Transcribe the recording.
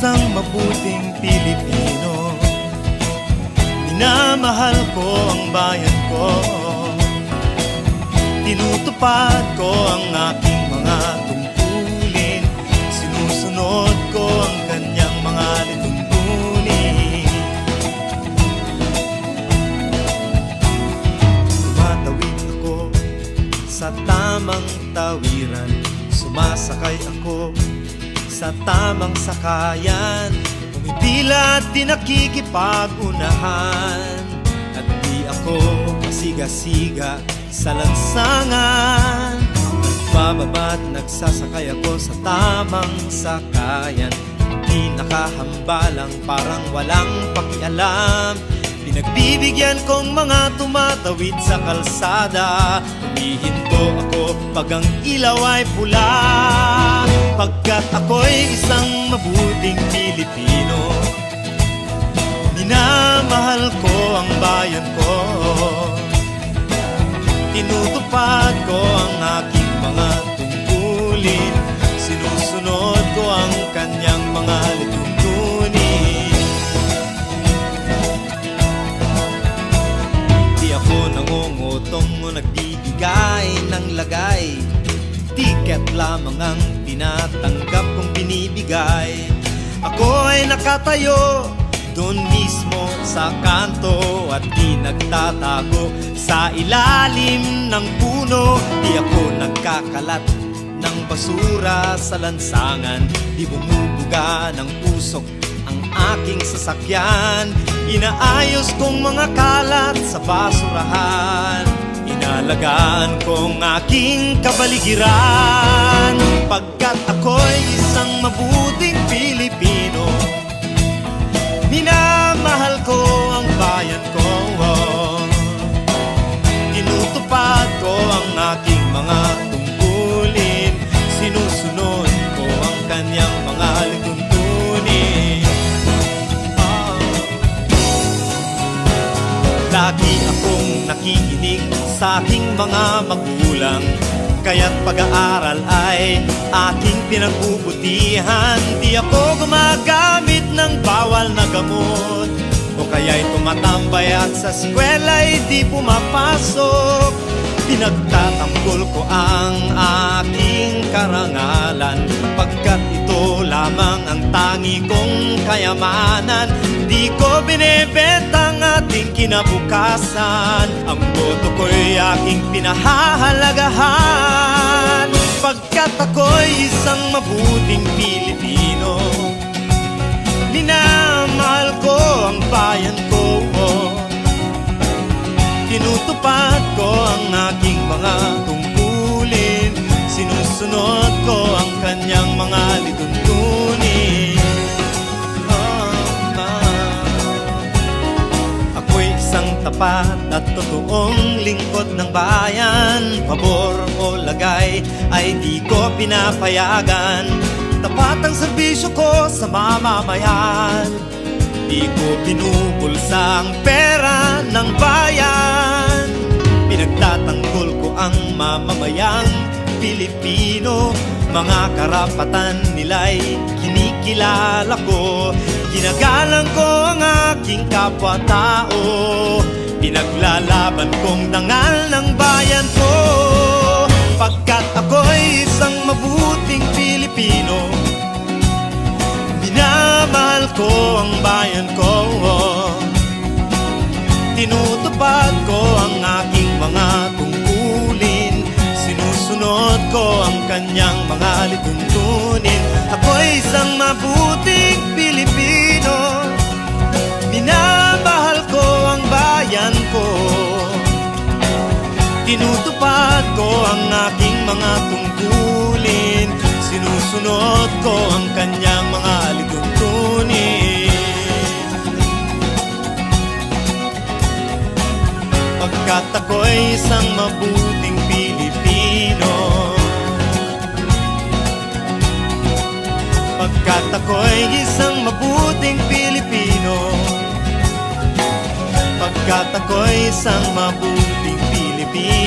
isang mabuting Pilipino. Minamahal ko ang bayan ko, tinutupad ko ang aking mga tungkulin, sinusunod ko ang kanyang mga lituntunin. Tumatawid ako sa tamang tawiran, sumasakay ako sa tamang sakayan, pumipila at di nakikipag-unahan, at di ako pasiga-siga sa lansangan. Nagbababa at nagsasakay ako sa tamang sakayan, di nakahambalang parang walang pakialam. Pinagbibigyan kong mga tumatawid sa kalsada, humihinto ako pag ang ilaw ay pula, pagkat ako'y isang mabuting Pilipino. Minamahal ko ang bayan ko, tinutupad ko ang aking mga tungkulin, sinusunod ko ang kanyang mga lituntunin. Di ako nangungutong o nagbibigay ng lagay, tiket lamang ang tinatanggap kong binibigay. Ako ay nakatayo doon mismo sa kanto at di nagtatago sa ilalim ng puno. Di ako nagkakalat ng basura sa lansangan, di bumubuga ng usok ang aking sasakyan. Inaayos kong mga kalat sa basurahan, inalagaan kong aking kabaligiran, pagkat ako'y isang mabuting Pilipino. Minamahal ko ang bayan ko, tinutupad ko ang aking mga tungkulin, sinusunod ko ang kanyang mga lituntunin. Lagi akong nakikinig sa aking mga magulang, kaya't pag-aaral ay aking pinagbubutihan. Di ako gumagamit ng bawal na gamot, o kaya'y tumatambay at sa eskwela'y di pumapasok. Pinagtatanggol ko ang aking karangalan, pagkat ito lamang ang tangi kong kayamanan. Di ko binebenta ang ating kinabukasan, ang boto ko'y aking pinahahalagahan, pagkat ako'y isang mabuting Pilipino. Minamahal ko ang bayan ko, tinutupad ko ang aking mga tungkulin, sinusunod ko ang kanyang mga lituntunin. Ako'y isang tapat at totoong lingkod ng bayan, pabor o lagay ay di ko pinapayagan. Tapat ang serbisyo ko sa mamamayan, di ko binubulsa ang pera ng bayan. Pinagtatanggol ko ang mamamayang Pilipino, mga karapatan nila'y kinikilala ko. Ginagalang ko ang aking kapwa-tao, pinaglalaban kong dangal ng bayan ko, pagkat ako'y isang mabuting Pilipino. Minamahal ko ang bayan ko, tinutupad ko ang aking mga tungkulin, sinusunod ko ang kanyang mga lituntunin. Ako'y isang mabuting Pilipino, minamahal ko ang bayan ko, tinutupad ko ang aking mga tungkulin, sinusunod ko ang kanyang mga lituntunin. Pagkat ako'y isang mabuting Pilipino, pagkat ako'y isang mabuting Pilipino, pagkat ako'y isang mabuting Pilipino.